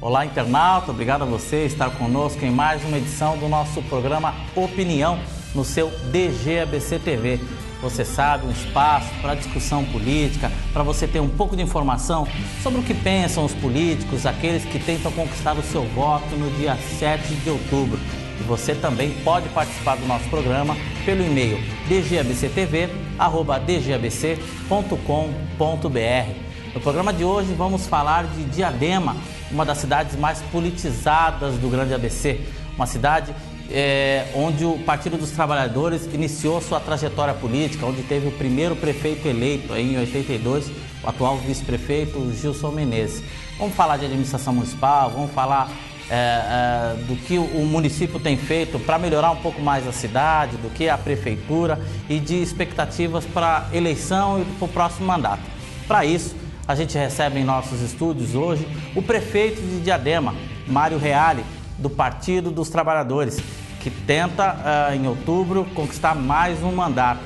Olá, internauta, obrigado a você estar conosco em mais uma edição do nosso programa Opinião no seu DGABC TV. Você sabe, um espaço para discussão política, para você ter um pouco de informação sobre o que pensam os políticos, aqueles que tentam conquistar o seu voto no dia 7 de outubro. E você também pode participar do nosso programa pelo e-mail dgabctv@dgabc.com.br. No programa de hoje vamos falar de Diadema, uma das cidades mais politizadas do Grande ABC, uma cidade onde o Partido dos Trabalhadores iniciou sua trajetória política, onde teve o primeiro prefeito eleito em 82, o atual vice-prefeito Gilson Menezes. Vamos falar de administração municipal, vamos falar do que o município tem feito para melhorar um pouco mais a cidade, do que a prefeitura e de expectativas para a eleição e para o próximo mandato. Para isso, a gente recebe em nossos estúdios hoje o prefeito de Diadema, Mário Reale, do Partido dos Trabalhadores, que tenta, em outubro, conquistar mais um mandato,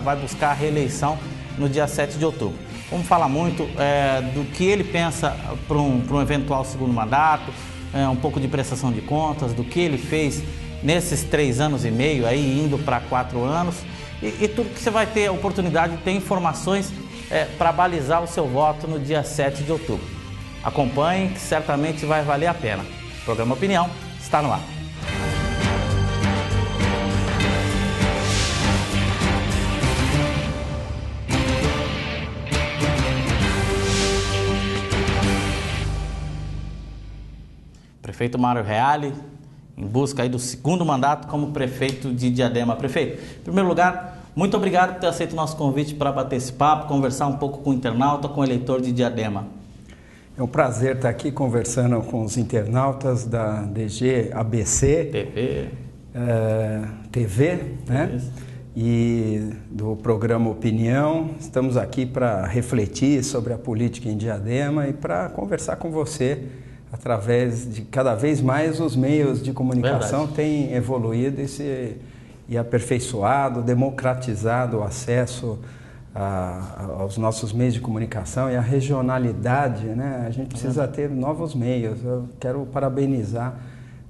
vai buscar a reeleição no dia 7 de outubro. Vamos falar muito do que ele pensa para um eventual segundo mandato, um pouco de prestação de contas, do que ele fez nesses 3 anos e meio, aí indo para 4 anos, e tudo que você vai ter a oportunidade de ter informações para balizar o seu voto no dia 7 de outubro. Acompanhe, que certamente vai valer a pena. O programa Opinião está no ar. Prefeito Mário Reale, em busca aí do segundo mandato como prefeito de Diadema. Prefeito, em primeiro lugar, muito obrigado por ter aceito o nosso convite para bater esse papo, conversar um pouco com o internauta, com o eleitor de Diadema. É um prazer estar aqui conversando com os internautas da DGABC TV, né? Isso. E do programa Opinião. Estamos aqui para refletir sobre a política em Diadema e para conversar com você através de cada vez mais os meios de comunicação têm evoluído e aperfeiçoado, democratizado o acesso aos nossos meios de comunicação e a regionalidade, né? A gente precisa ter novos meios. Eu quero parabenizar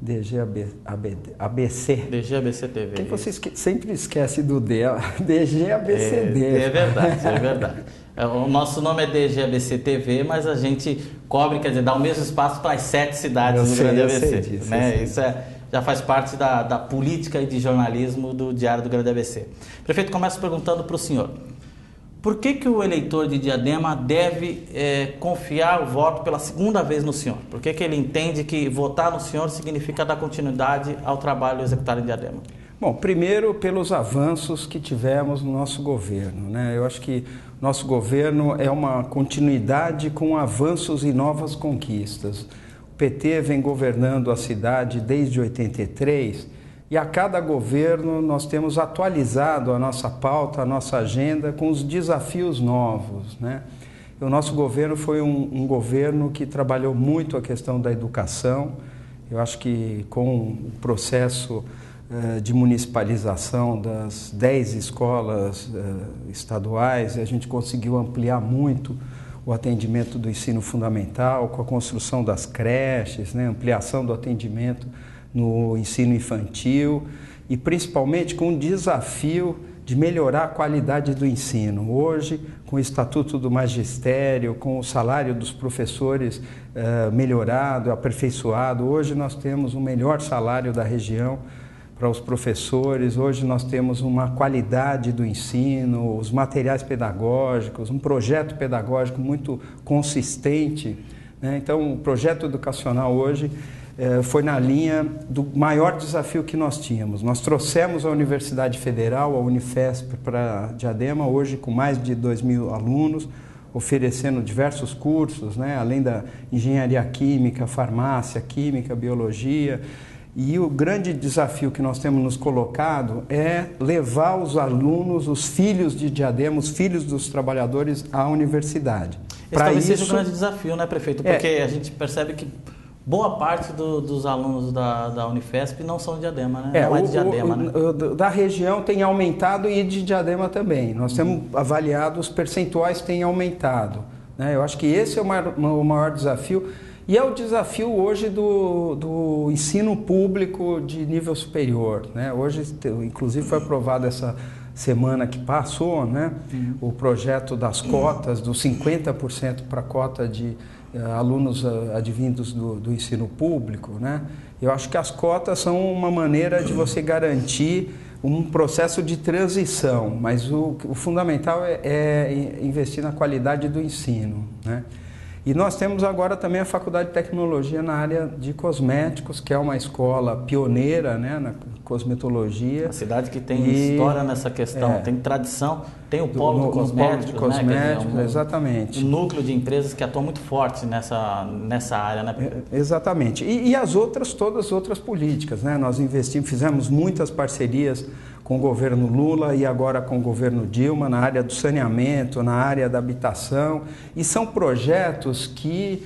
DGABC. DGABC TV. Que você sempre esquece do D, DGABCD. É verdade. O nosso nome é DGABC TV, mas a gente cobre, quer dizer, dá o mesmo espaço para as 7 cidades do Grande ABC. Disso, né? Isso já faz parte da política e de jornalismo do Diário do Grande ABC. Prefeito, começo perguntando para o senhor. Por que o eleitor de Diadema deve confiar o voto pela segunda vez no senhor? Por que ele entende que votar no senhor significa dar continuidade ao trabalho executado em Diadema? Bom, primeiro pelos avanços que tivemos no nosso governo, né? Eu acho que nosso governo é uma continuidade com avanços e novas conquistas. O PT vem governando a cidade desde 83 e a cada governo nós temos atualizado a nossa pauta, a nossa agenda com os desafios novos, né? O nosso governo foi um governo que trabalhou muito a questão da educação. Eu acho que com o processo de municipalização das 10 escolas estaduais, a gente conseguiu ampliar muito o atendimento do ensino fundamental, com a construção das creches, né? Ampliação do atendimento no ensino infantil e principalmente com o desafio de melhorar a qualidade do ensino. Hoje, com o Estatuto do Magistério, com o salário dos professores melhorado, aperfeiçoado, hoje nós temos o melhor salário da região para os professores. Hoje nós temos uma qualidade do ensino, os materiais pedagógicos, um projeto pedagógico muito consistente, né? Então, o projeto educacional hoje foi na linha do maior desafio que nós tínhamos. Nós trouxemos a Universidade Federal, a Unifesp, para Diadema, hoje com mais de 2.000 alunos, oferecendo diversos cursos, né? Além da engenharia química, farmácia, química, biologia. E o grande desafio que nós temos nos colocado é levar os alunos, os filhos de Diadema, os filhos dos trabalhadores à universidade. Esse talvez seja o grande desafio, né, prefeito? Porque a gente percebe que boa parte dos alunos da Unifesp não são de Diadema, né? Não é de Diadema, né? Da região tem aumentado e de Diadema também. Nós temos avaliado, os percentuais têm aumentado, né? Eu acho que esse é o maior desafio. E é o desafio hoje do ensino público de nível superior, né? Hoje, inclusive, foi aprovado essa semana que passou, né? O projeto das cotas, dos 50% para a cota de alunos advindos do ensino público, né? Eu acho que as cotas são uma maneira de você garantir um processo de transição, mas o fundamental é investir na qualidade do ensino, né? E nós temos agora também a Faculdade de Tecnologia na área de cosméticos, que é uma escola pioneira, né, na cosmetologia. A cidade que tem história nessa questão, tem tradição, tem o polo de cosméticos, né? Exatamente. Um núcleo de empresas que atuam muito forte nessa área, né? Exatamente. E as outras, todas as outras políticas, né? Nós fizemos muitas parcerias com o governo Lula e agora com o governo Dilma na área do saneamento, na área da habitação, e são projetos que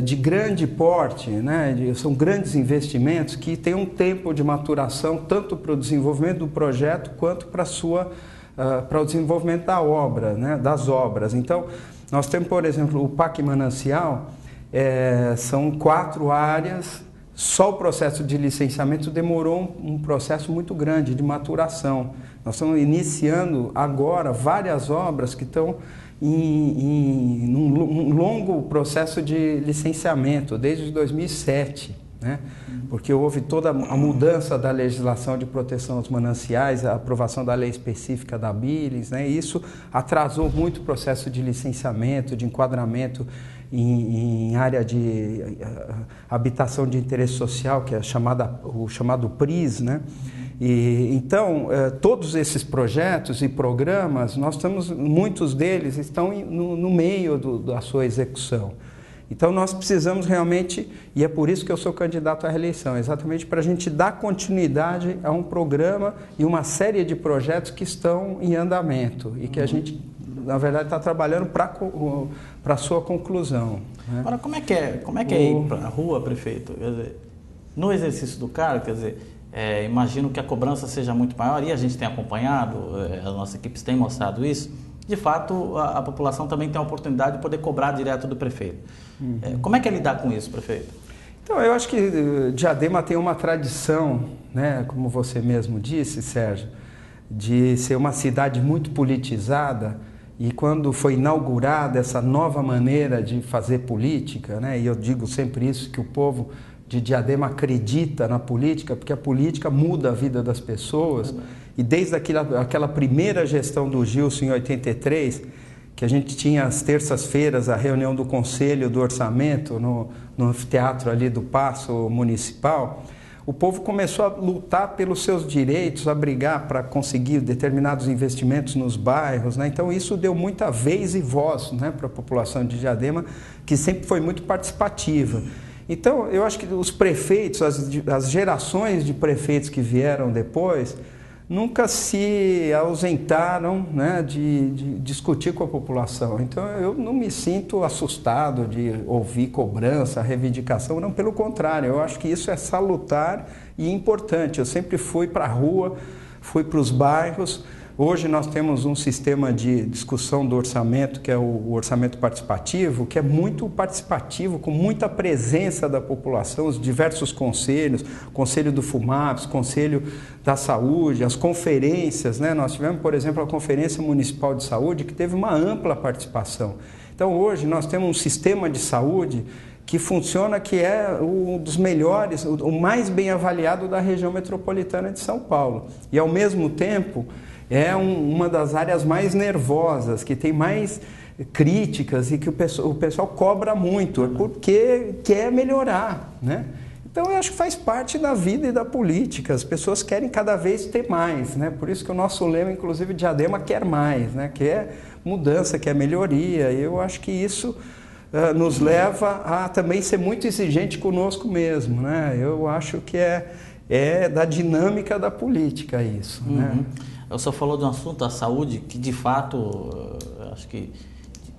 de grande porte, né? São grandes investimentos que têm um tempo de maturação tanto para o desenvolvimento do projeto quanto para o desenvolvimento da obra, né? Das obras. Então, nós temos, por exemplo, o Parque Manancial, são 4 áreas. Só o processo de licenciamento demorou um processo muito grande de maturação. Nós estamos iniciando agora várias obras que estão em um longo processo de licenciamento, desde 2007, né? Porque houve toda a mudança da legislação de proteção aos mananciais, a aprovação da lei específica da Billings, né? E isso atrasou muito o processo de licenciamento, de enquadramento em área de habitação de interesse social, que é o chamado PRIS, né? E, então, todos esses projetos e programas, muitos deles estão no meio da sua execução. Então, nós precisamos realmente, e é por isso que eu sou candidato à reeleição, exatamente para a gente dar continuidade a um programa e uma série de projetos que estão em andamento e que a gente, na verdade, está trabalhando para a sua conclusão, né? Agora, como é que é ir para a rua, prefeito? Quer dizer, no exercício do cargo, quer dizer, imagino que a cobrança seja muito maior e a gente tem acompanhado, as nossas equipes têm mostrado isso. De fato, a população também tem a oportunidade de poder cobrar direto do prefeito. Como é que é lidar com isso, prefeito? Então, eu acho que Diadema tem uma tradição, né, como você mesmo disse, Sérgio, de ser uma cidade muito politizada. E quando foi inaugurada essa nova maneira de fazer política, né, e eu digo sempre isso, que o povo de Diadema acredita na política, porque a política muda a vida das pessoas. E desde aquela primeira gestão do Gilson em 83, que a gente tinha às terças-feiras a reunião do Conselho do Orçamento no anfiteatro ali do Paço Municipal, o povo começou a lutar pelos seus direitos, a brigar para conseguir determinados investimentos nos bairros, né? Então isso deu muita vez e voz, né, para a população de Diadema, que sempre foi muito participativa. Então eu acho que os prefeitos, as gerações de prefeitos que vieram depois, nunca se ausentaram, né, de discutir com a população. Então eu não me sinto assustado de ouvir cobrança, reivindicação, não, pelo contrário, eu acho que isso é salutar e importante. Eu sempre fui para a rua, fui para os bairros. Hoje nós temos um sistema de discussão do orçamento, que é o orçamento participativo, que é muito participativo, com muita presença da população, os diversos conselhos, Conselho do FUMAPS, Conselho da Saúde, as conferências, né? Nós tivemos, por exemplo, a Conferência Municipal de Saúde, que teve uma ampla participação. Então, hoje nós temos um sistema de saúde que funciona, que é um dos melhores, o mais bem avaliado da região metropolitana de São Paulo. E, ao mesmo tempo, é uma das áreas mais nervosas, que tem mais críticas e que o pessoal cobra muito, porque quer melhorar, né? Então, eu acho que faz parte da vida e da política. As pessoas querem cada vez ter mais, né? Por isso que o nosso lema, inclusive, Diadema quer mais, né? Quer mudança, quer melhoria. E eu acho que isso nos leva a também ser muito exigente conosco mesmo, né? Eu acho que é da dinâmica da política isso, né? O senhor falou de um assunto, a saúde, que de fato, acho que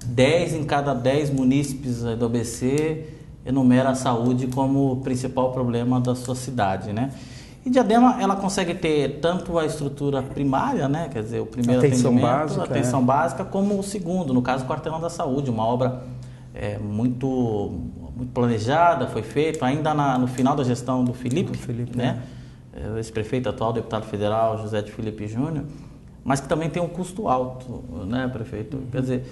10 em cada 10 munícipes do ABC enumera a saúde como o principal problema da sua cidade, né? E Diadema, ela consegue ter tanto a estrutura primária, né? Quer dizer, o primeiro atendimento, atenção básica, como o segundo, no caso, o Quarteirão da Saúde, uma obra muito muito planejada, foi feita ainda no final da gestão do Felipe, né? Esse prefeito atual, deputado federal José de Felipe Júnior, mas que também tem um custo alto, né, prefeito? Quer dizer,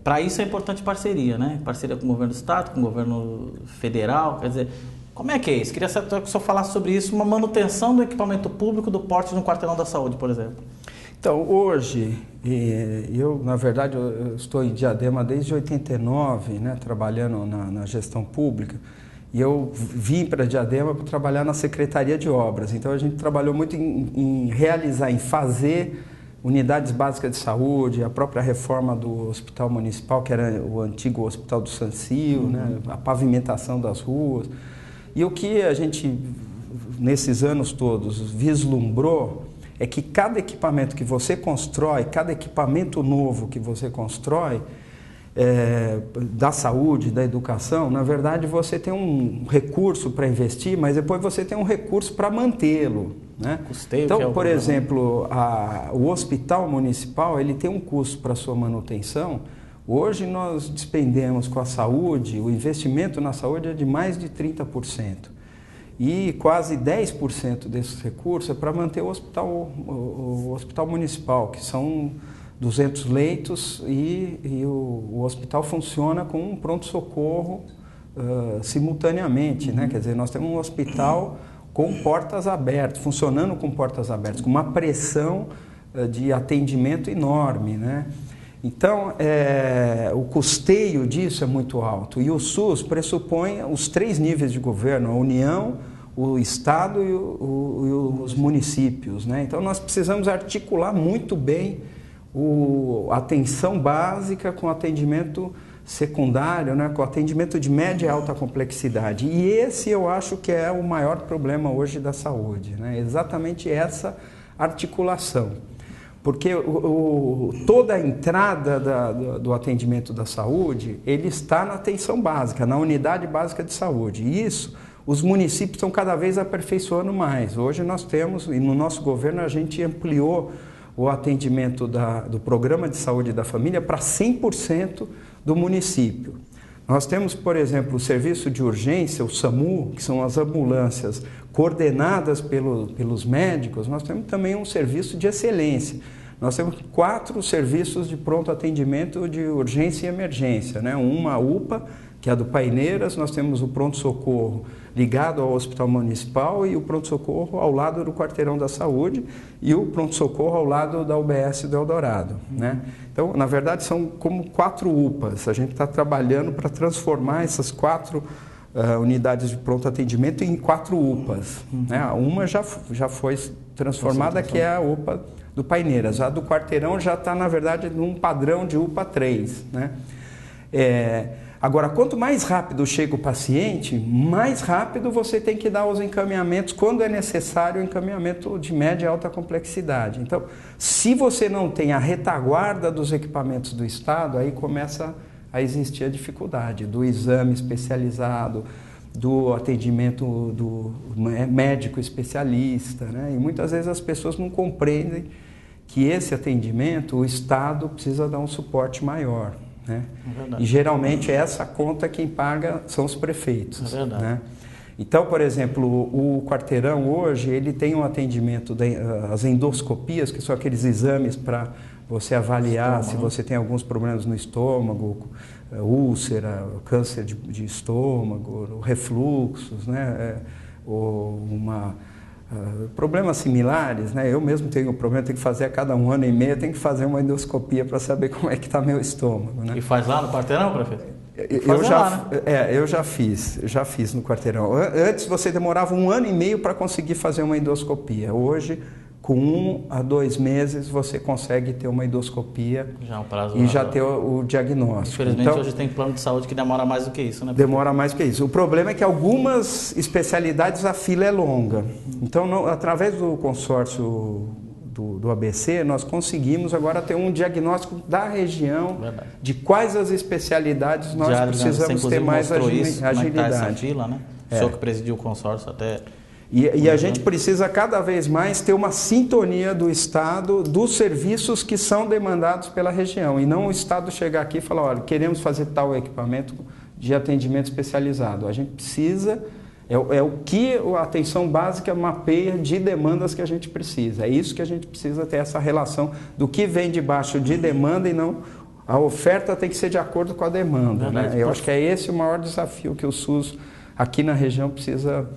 para isso é importante parceria, né? Parceria com o governo do estado, com o governo federal, quer dizer, como é que é isso? Queria saber que o senhor falasse sobre isso, uma manutenção do equipamento público do porte no quarteirão da saúde, por exemplo. Então, hoje, na verdade, eu estou em Diadema desde 89, né, trabalhando na gestão pública, e eu vim para Diadema para trabalhar na Secretaria de Obras. Então, a gente trabalhou muito em realizar, em fazer unidades básicas de saúde, a própria reforma do Hospital Municipal, que era o antigo Hospital do Sancio, né, a pavimentação das ruas. E o que a gente, nesses anos todos, vislumbrou é que cada equipamento que você constrói, cada equipamento novo que você constrói, da saúde, da educação, na verdade você tem um recurso para investir, mas depois você tem um recurso para mantê-lo, né? Custeio, então, por exemplo, o Hospital Municipal, ele tem um custo para sua manutenção. Hoje nós despendemos com a saúde, o investimento na saúde é de mais de 30%. E quase 10% desses recursos é para manter o hospital municipal, que são 200 leitos e o hospital funciona com um pronto-socorro simultaneamente, né? Quer dizer, nós temos um hospital com portas abertas, funcionando com portas abertas, com uma pressão de atendimento enorme, né? Então, o custeio disso é muito alto e o SUS pressupõe os 3 níveis de governo, a União, o Estado e os municípios, né? Então, nós precisamos articular muito bem a atenção básica com o atendimento secundário, né? Com o atendimento de média e alta complexidade. E esse eu acho que é o maior problema hoje da saúde, né? Exatamente essa articulação. Porque toda a entrada do atendimento da saúde, ele está na atenção básica, na unidade básica de saúde. E isso, os municípios estão cada vez aperfeiçoando mais. Hoje nós temos, e no nosso governo a gente ampliou o atendimento do Programa de Saúde da Família para 100% do município. Nós temos, por exemplo, o serviço de urgência, o SAMU, que são as ambulâncias coordenadas pelos médicos. Nós temos também um serviço de excelência. Nós temos 4 serviços de pronto atendimento de urgência e emergência, né? Uma UPA, que é a do Paineiras, nós temos o pronto-socorro ligado ao Hospital Municipal e o pronto-socorro ao lado do Quarteirão da Saúde e o pronto-socorro ao lado da UBS do Eldorado, né? Então, na verdade, são como 4 UPAs. A gente está trabalhando para transformar essas 4 unidades de pronto atendimento em 4 UPAs, né? Uma já foi transformada, que é a UPA do Paineiras. A do Quarteirão já está, na verdade, num padrão de UPA 3, né? Agora, quanto mais rápido chega o paciente, mais rápido você tem que dar os encaminhamentos, quando é necessário, o encaminhamento de média e alta complexidade. Então, se você não tem a retaguarda dos equipamentos do Estado, aí começa a existir a dificuldade do exame especializado, do atendimento do médico especialista, né? E muitas vezes as pessoas não compreendem que esse atendimento, o Estado precisa dar um suporte maior, né? E geralmente essa conta quem paga são os prefeitos, né? Então, por exemplo, o Quarteirão hoje ele tem um atendimento das endoscopias, que são aqueles exames para você avaliar se você tem alguns problemas no estômago, úlcera, câncer de estômago, refluxos, né? Problemas similares, né? Eu mesmo tenho um problema, tenho que fazer a cada 1 ano e meio, tenho que fazer uma endoscopia para saber como é que está meu estômago, né? E faz lá no Quarteirão, prefeito? Eu já fiz no Quarteirão. Antes você demorava 1 ano e meio para conseguir fazer uma endoscopia. Hoje, com 1 a 2 meses, você consegue ter uma endoscopia e já ter o diagnóstico. Infelizmente, então, hoje tem plano de saúde que demora mais do que isso, né? Demora mais do que isso. O problema é que algumas especialidades a fila é longa. Então, através do consórcio do ABC, nós conseguimos agora ter um diagnóstico da região, de quais as especialidades nós precisamos ter mais agilidade. Como é que tá essa fila, né? O senhor que presidiu o consórcio até... E a gente precisa cada vez mais ter uma sintonia do Estado, dos serviços que são demandados pela região. E não o Estado chegar aqui e falar, olha, queremos fazer tal equipamento de atendimento especializado. A gente precisa, é o que a atenção básica mapeia de demandas que a gente precisa. É isso que a gente precisa ter, essa relação do que vem debaixo de demanda e não... A oferta tem que ser de acordo com a demanda, né? Eu acho que é esse o maior desafio que o SUS aqui na região precisa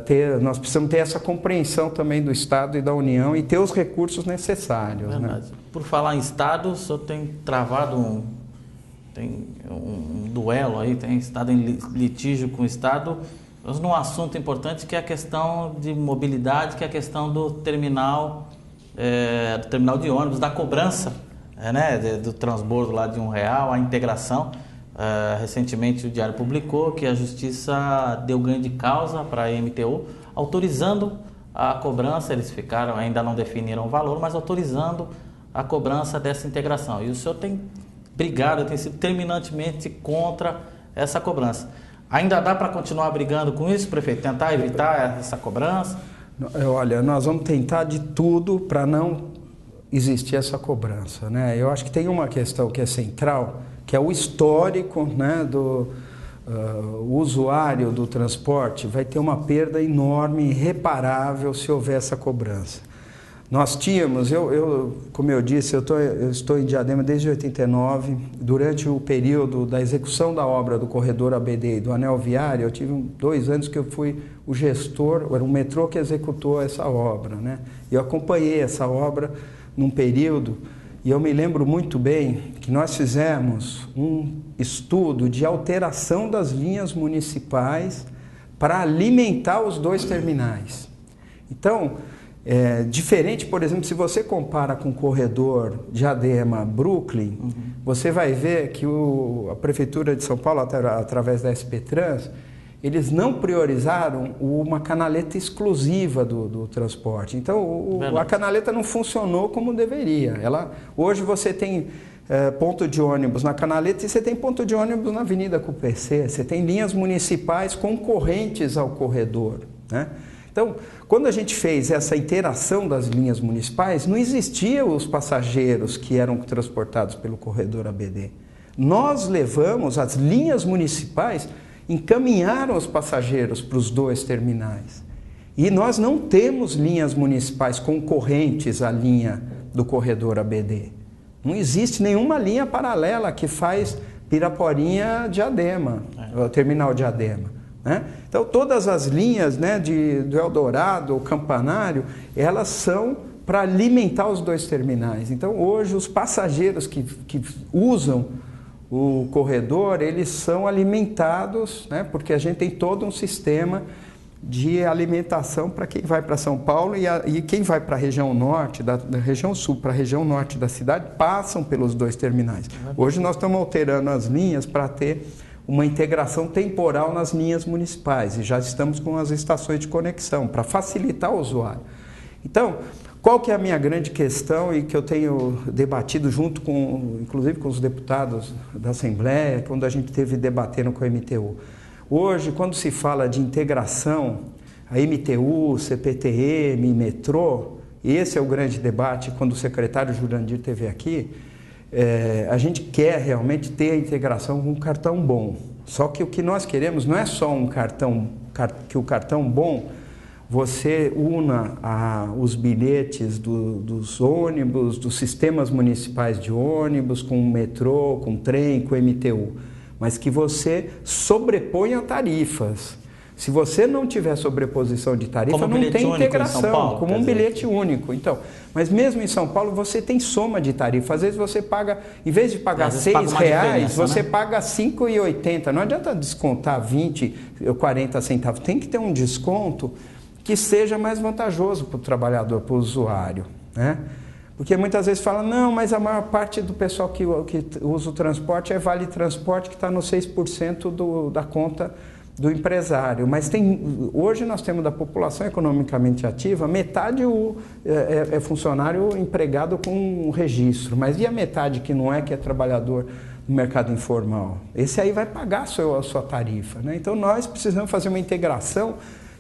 ter. Nós precisamos ter essa compreensão também do Estado e da União e ter os recursos necessários. Verdade. Né? Por falar em Estado, o senhor tem travado um duelo aí, tem estado em litígio com o Estado, mas num assunto importante que é a questão de mobilidade, que é a questão do terminal de ônibus, da cobrança, né, do transbordo lá de R$1, a integração. Recentemente o Diário publicou que a Justiça deu ganho de causa para a MTU, autorizando a cobrança. Eles ainda não definiram o valor, mas autorizando a cobrança dessa integração. E o senhor tem brigado, tem sido terminantemente contra essa cobrança. Ainda dá para continuar brigando com isso, prefeito? Tentar evitar essa cobrança? Olha, nós vamos tentar de tudo para não existir essa cobrança, né? Eu acho que tem uma questão que é central, que é o histórico, né, do usuário do transporte vai ter uma perda enorme, irreparável, se houver essa cobrança. Nós tínhamos, como eu disse, eu estou em Diadema desde 89, durante o período da execução da obra do corredor ABD e do anel viário, eu tive 2 anos que eu fui o gestor, era um metrô que executou essa obra, né? Eu acompanhei essa obra num período, e eu me lembro muito bem que nós fizemos um estudo de alteração das linhas municipais para alimentar os 2 terminais. Então, diferente, por exemplo, se você compara com o corredor Diadema-Brooklyn, você vai ver que a Prefeitura de São Paulo, através da SP Trans, eles não priorizaram uma canaleta exclusiva do transporte. Então, a canaleta não funcionou como deveria. Hoje você tem ponto de ônibus na canaleta e você tem ponto de ônibus na Avenida CUPC. Você tem linhas municipais concorrentes ao corredor, né? Então, quando a gente fez essa interação das linhas municipais, não existiam os passageiros que eram transportados pelo corredor ABD. Nós levamos, as linhas municipais encaminharam os passageiros para os 2 terminais. E nós não temos linhas municipais concorrentes à linha do corredor ABD. Não existe nenhuma linha paralela que faz Piraporinha-Diadema, o terminal Diadema, né? Então, todas as linhas, né, do Eldorado, o Campanário, elas são para alimentar os 2 terminais. Então, hoje, os passageiros que usam o corredor, eles são alimentados, né, porque a gente tem todo um sistema de alimentação para quem vai para São Paulo e quem vai para a região norte, da região sul para a região norte da cidade, passam pelos 2 terminais. Hoje nós estamos alterando as linhas para ter uma integração temporal nas linhas municipais e já estamos com as estações de conexão para facilitar o usuário. Então, qual que é a minha grande questão e que eu tenho debatido junto inclusive com os deputados da Assembleia, quando a gente esteve debatendo com a MTU? Hoje, quando se fala de integração, a MTU, CPTM, metrô, esse é o grande debate. Quando o secretário Jurandir esteve aqui, a gente quer realmente ter a integração com um cartão bom. Só que o que nós queremos não é só um cartão, que o cartão bom você una os bilhetes dos ônibus, dos sistemas municipais de ônibus, com o metrô, com o trem, com o MTU, mas que você sobreponha tarifas. Se você não tiver sobreposição de tarifa, não tem integração, como um bilhete único. Então, mas mesmo em São Paulo, você tem soma de tarifa. Às vezes você paga, em vez de pagar R$6, você paga R$ 5,80. Não adianta descontar 20 ou 40 centavos. Tem que ter um desconto que seja mais vantajoso para o trabalhador, para o usuário, né? Porque muitas vezes fala, não, mas a maior parte do pessoal que usa o transporte é vale transporte, que está no 6% da conta do empresário. Mas hoje nós temos da população economicamente ativa, metade é funcionário empregado com um registro, mas e a metade que não é, que é trabalhador no mercado informal? Esse aí vai pagar a sua tarifa, né? Então nós precisamos fazer uma integração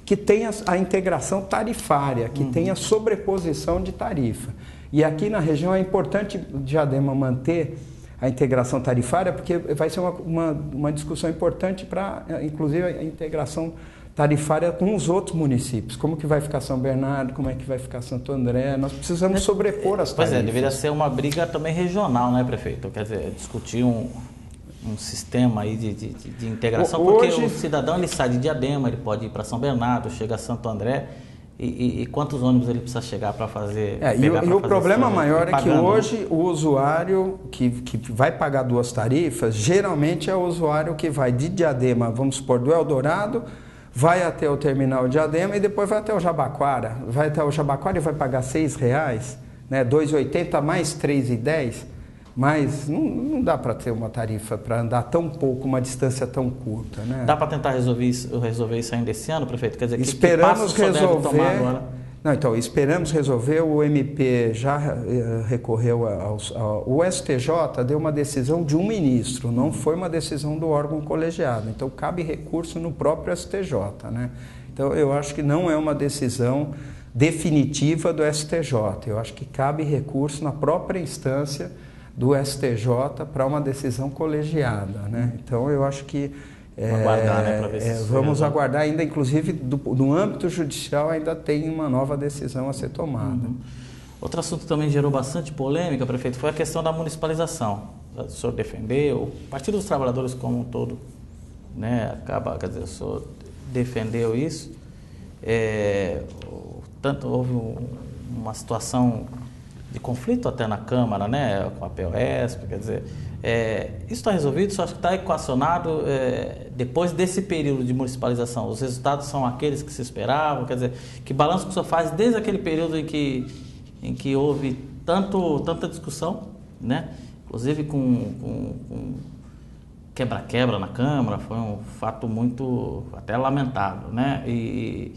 que tenha a integração tarifária, que tenha sobreposição de tarifa. E aqui na região é importante Diadema manter a integração tarifária, porque vai ser uma discussão importante para, inclusive, a integração tarifária com os outros municípios. Como que vai ficar São Bernardo, como é que vai ficar Santo André? Nós precisamos sobrepor as tarifas. Pois é, deveria ser uma briga também regional, né, prefeito? Quer dizer, discutir um sistema aí de integração, porque o cidadão ele sai de Diadema, ele pode ir para São Bernardo, chega a Santo André, e quantos ônibus ele precisa chegar para fazer? E o problema maior é que hoje o usuário que vai pagar duas tarifas, geralmente é o usuário que vai de Diadema, vamos supor, do Eldorado, vai até o terminal de Diadema e depois vai até o Jabaquara. Vai até o Jabaquara e vai pagar R$6, né? R$ 2,80 mais R$ 3,10. Mas não dá para ter uma tarifa para andar tão pouco, uma distância tão curta, né? Dá para tentar resolver isso ainda esse ano, prefeito? Quer dizer, esperamos que resolver. Deve tomar agora? Não, então, esperamos resolver. O MP já recorreu o STJ deu uma decisão de um ministro, não foi uma decisão do órgão colegiado. Então, cabe recurso no próprio STJ, né? Então, eu acho que não é uma decisão definitiva do STJ. Eu acho que cabe recurso na própria instância do STJ para uma decisão colegiada, né? Então, eu acho que aguardar, né, para ver se vamos aguardar ainda, inclusive, no âmbito judicial ainda tem uma nova decisão a ser tomada. Outro assunto que também gerou bastante polêmica, prefeito, foi a questão da municipalização. O senhor defendeu, o Partido dos Trabalhadores como um todo, né, o senhor defendeu isso. Tanto houve uma situação de conflito até na Câmara, né, com a POSP, quer dizer, isso está resolvido? Só acho que está equacionado depois desse período de municipalização. Os resultados são aqueles que se esperavam, quer dizer, que balanço que o senhor faz desde aquele período em que houve tanta discussão, né, inclusive com quebra-quebra na Câmara, foi um fato muito até lamentável, né, e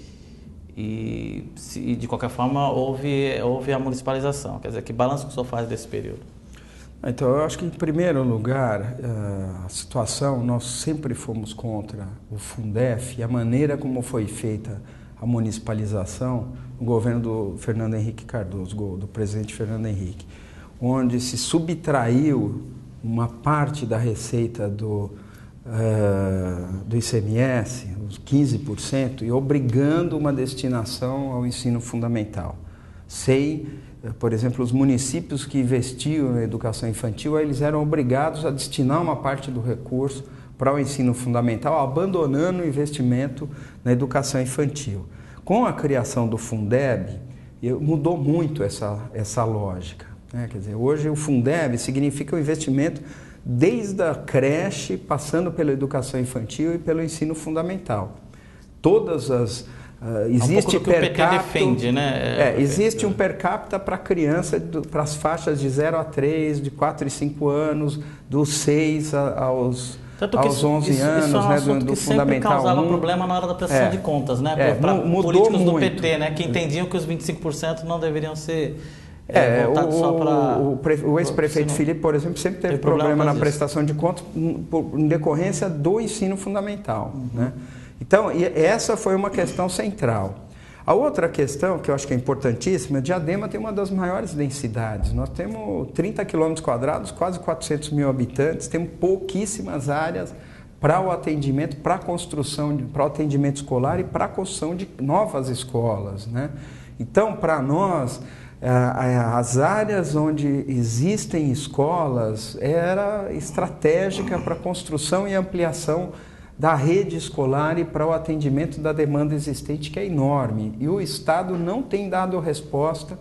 de qualquer forma houve a municipalização. Quer dizer, que balanço que o senhor faz desse período? Então, eu acho que, em primeiro lugar, a situação, nós sempre fomos contra o Fundef e a maneira como foi feita a municipalização no governo do Fernando Henrique Cardoso, do presidente Fernando Henrique, onde se subtraiu uma parte da receita do ICMS, os 15%, e obrigando uma destinação ao ensino fundamental. Por exemplo, os municípios que investiam na educação infantil, eles eram obrigados a destinar uma parte do recurso para o ensino fundamental, abandonando o investimento na educação infantil. Com a criação do Fundeb, mudou muito essa lógica, né? Quer dizer, hoje o Fundeb significa o investimento desde a creche, passando pela educação infantil e pelo ensino fundamental. Todas as... existe per capita, defende, né? Existe um per capita para criança, para as faixas de 0 a 3, de 4 e 5 anos, dos 6 aos 11 anos, isso é um né, assunto do que Fundamental 1. sempre causava problema na hora da prestação de contas, né? Para políticos do PT, né? Que entendiam que os 25% não deveriam ser voltados só para... O ex-prefeito Felipe, por exemplo, sempre teve problema na prestação de contas em decorrência do ensino fundamental, né? Então, essa foi uma questão central. A outra questão, que eu acho que é importantíssima, Diadema tem uma das maiores densidades. Nós temos 30 km², quase 400 mil habitantes, temos pouquíssimas áreas para o atendimento, para a construção, para o atendimento escolar e para a construção de novas escolas, né? Então, para nós, as áreas onde existem escolas era estratégica para a construção e ampliação da rede escolar e para o atendimento da demanda existente, que é enorme. E o Estado não tem dado resposta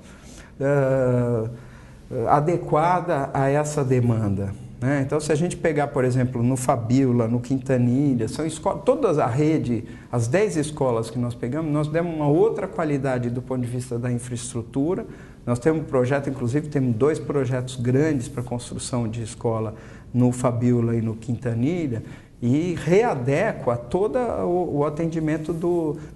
adequada a essa demanda, né? Então, se a gente pegar, por exemplo, no Fabíola, no Quintanilha, são escolas, toda a rede, as 10 escolas que nós pegamos, nós demos uma outra qualidade do ponto de vista da infraestrutura. Nós temos um projeto, inclusive, temos 2 projetos grandes para construção de escola no Fabíola e no Quintanilha, e readequa todo o atendimento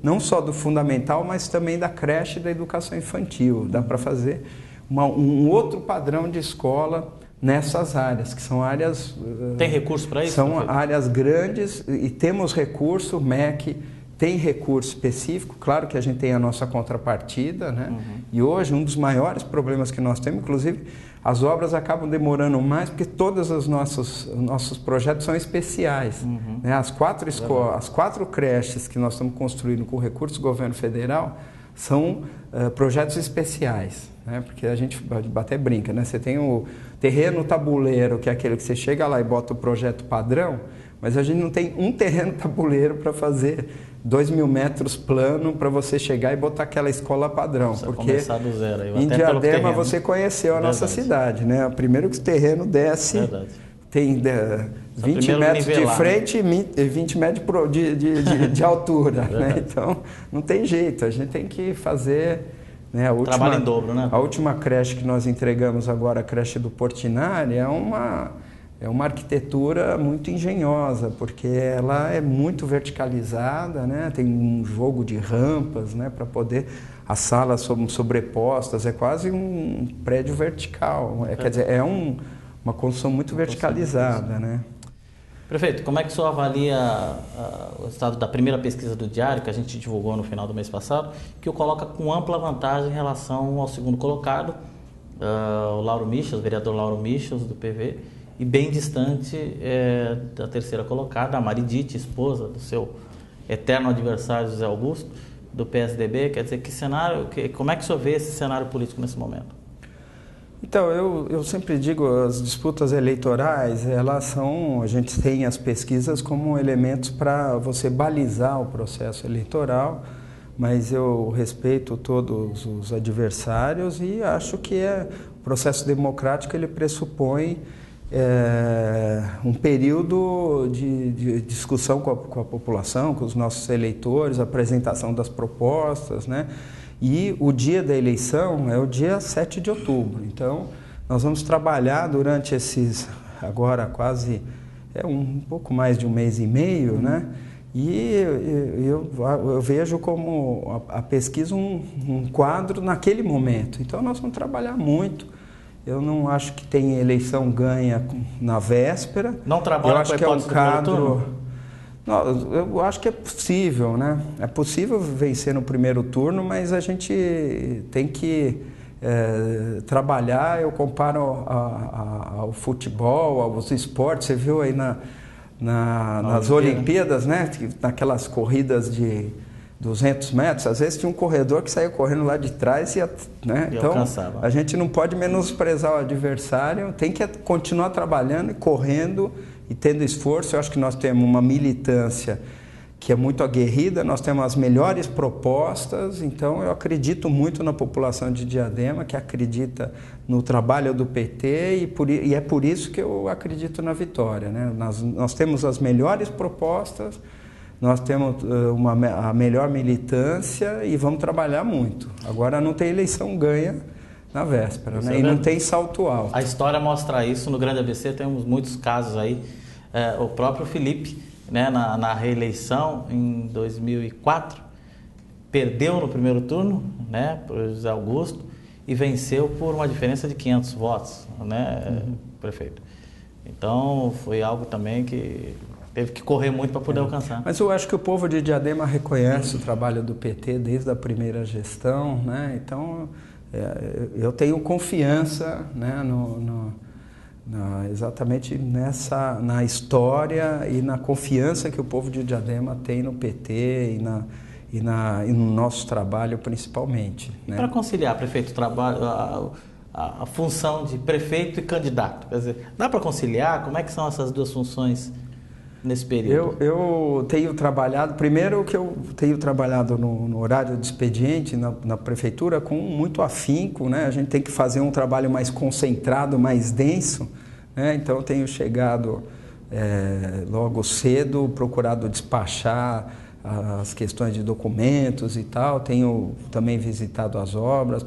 não só do fundamental, mas também da creche e da educação infantil. Dá para fazer um outro padrão de escola nessas áreas, que são áreas... Tem recurso para isso? São áreas grandes e temos recurso, o MEC tem recurso específico, claro que a gente tem a nossa contrapartida, né? E hoje um dos maiores problemas que nós temos, inclusive, as obras acabam demorando mais porque todos os nossos projetos são especiais. Né? As 4 escolas, as 4 creches que nós estamos construindo com recursos do governo federal são projetos especiais, né? Porque a gente até brinca, né? Você tem o terreno tabuleiro, que é aquele que você chega lá e bota o projeto padrão, mas a gente não tem um terreno tabuleiro para fazer 2.000 metros plano para você chegar e botar aquela escola padrão. Você porque começar do zero. Aí, em Diadema você conheceu a nossa cidade, né? Primeiro que o terreno desce, tem 20 metros de frente e 20 metros de altura. Né? Então, não tem jeito, a gente tem que fazer... Né? Trabalho em dobro, né? A última creche que nós entregamos agora, a creche do Portinari, é uma arquitetura muito engenhosa, porque ela é muito verticalizada, né? Tem um jogo de rampas, né? Para poder... As salas são sobrepostas, é quase um prédio vertical. Quer dizer, é uma construção muito verticalizada, né? Prefeito, como é que o senhor avalia o estado da primeira pesquisa do Diário, que a gente divulgou no final do mês passado, que o coloca com ampla vantagem em relação ao segundo colocado, o Lauro Michels, o vereador Lauro Michels, do PV, e bem distante da terceira colocada, a Maridite, esposa do seu eterno adversário José Augusto, do PSDB. Quer dizer, como é que o senhor vê esse cenário político nesse momento? Então, eu sempre digo, as disputas eleitorais, a gente tem as pesquisas como elementos para você balizar o processo eleitoral, mas eu respeito todos os adversários e acho que o processo democrático ele pressupõe um período de discussão com a população, com os nossos eleitores, apresentação das propostas, né? E o dia da eleição é o dia 7 de outubro. Então, nós vamos trabalhar durante agora quase um pouco mais de um mês e meio, né? E eu vejo como a pesquisa um quadro naquele momento. Então, nós vamos trabalhar muito. Eu não acho que tem eleição ganha na véspera. Não trabalha com a hipótese do primeiro turno? Não, eu acho que é possível, né? É possível vencer no primeiro turno, mas a gente tem que trabalhar. Eu comparo ao futebol, aos esportes. Você viu aí nas Olimpíadas, né? Naquelas corridas de 200 metros, às vezes tinha um corredor que saía correndo lá de trás né? Então, a gente não pode menosprezar o adversário, tem que continuar trabalhando e correndo e tendo esforço. Eu acho que nós temos uma militância que é muito aguerrida, nós temos as melhores propostas, então eu acredito muito na população de Diadema, que acredita no trabalho do PT e é por isso que eu acredito na vitória, né? Nós temos as melhores propostas, nós temos a melhor militância e vamos trabalhar muito. Agora não tem eleição ganha na véspera, né? E não tem salto alto. A história mostra isso. No Grande ABC temos muitos casos aí. O próprio Felipe, né, na reeleição em 2004, perdeu no primeiro turno, né, para o José Augusto e venceu por uma diferença de 500 votos, né, prefeito. Então foi algo também que teve que correr muito para poder alcançar. Mas eu acho que o povo de Diadema reconhece o trabalho do PT desde a primeira gestão, né? Então, eu tenho confiança, né, exatamente na história e na confiança que o povo de Diadema tem no PT e no nosso trabalho principalmente. Né? Para conciliar, prefeito, a função de prefeito e candidato, quer dizer, dá para conciliar? Como é que são essas duas funções nesse período? Eu tenho trabalhado, primeiro que eu tenho trabalhado no horário de expediente na prefeitura com muito afinco, né? A gente tem que fazer um trabalho mais concentrado, mais denso, né? Então eu tenho chegado logo cedo, procurado despachar as questões de documentos e tal, tenho também visitado as obras,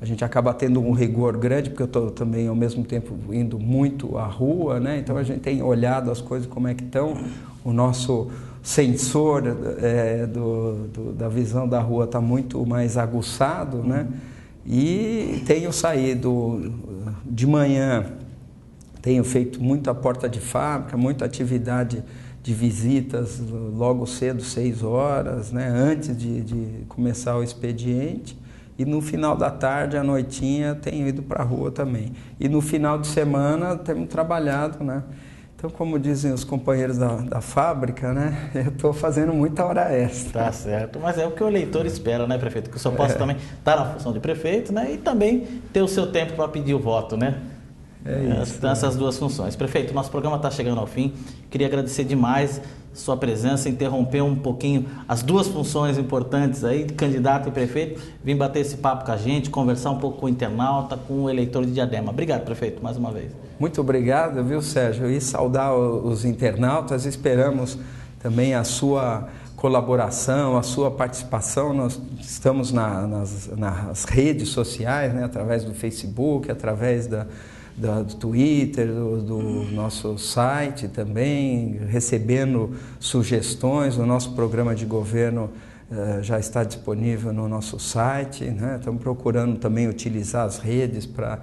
a gente acaba tendo um rigor grande, porque eu estou também, ao mesmo tempo, indo muito à rua, né? Então, a gente tem olhado as coisas, como é que estão. O nosso sensor da visão da rua está muito mais aguçado, né? E tenho saído de manhã, tenho feito muita porta de fábrica, muita atividade de visitas logo cedo, 6 horas, né, antes de começar o expediente. E no final da tarde, à noitinha, tenho ido para a rua também. E no final de semana temos trabalhado, né? Então, como dizem os companheiros da fábrica, né? Eu estou fazendo muita hora extra. Tá certo, mas é o que o eleitor espera, né, prefeito? Que o senhor possa também estar na função de prefeito, né? E também ter o seu tempo para pedir o voto, né? Tem essas duas funções. Prefeito, nosso programa está chegando ao fim. Queria agradecer demais sua presença, interromper um pouquinho as duas funções importantes aí, de candidato e prefeito, vim bater esse papo com a gente, conversar um pouco com o internauta, com o eleitor de Diadema. Obrigado, prefeito, mais uma vez. Muito obrigado, viu, Sérgio? E saudar os internautas, esperamos também a sua colaboração, a sua participação. Nós estamos nas redes sociais, né, através do Facebook, através do Twitter, do nosso site também, recebendo sugestões. O nosso programa de governo já está disponível no nosso site, né? Estamos procurando também utilizar as redes para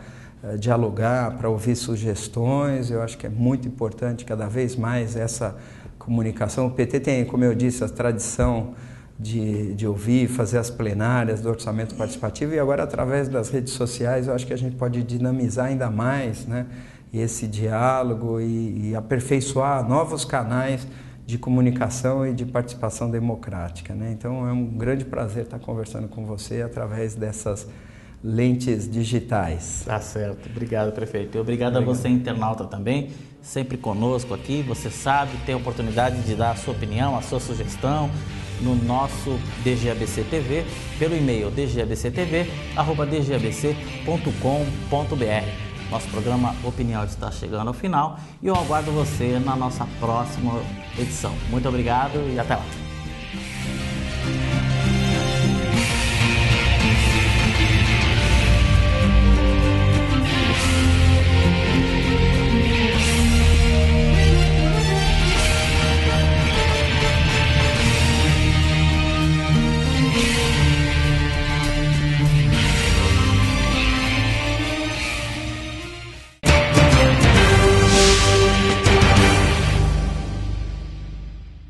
dialogar, para ouvir sugestões. Eu acho que é muito importante cada vez mais essa comunicação. O PT tem, como eu disse, a tradição de ouvir, fazer as plenárias do orçamento participativo, e agora através das redes sociais eu acho que a gente pode dinamizar ainda mais, né, esse diálogo e aperfeiçoar novos canais de comunicação e de participação democrática, né? Então é um grande prazer estar conversando com você através dessas lentes digitais. Tá certo. Obrigado, prefeito. E obrigado a você, internauta, também, sempre conosco aqui. Você sabe, tem a oportunidade de dar a sua opinião, a sua sugestão no nosso DGABC TV, pelo e-mail dgabctv@dgabc.com.br. Nosso programa Opinião está chegando ao final e eu aguardo você na nossa próxima edição. Muito obrigado e até lá.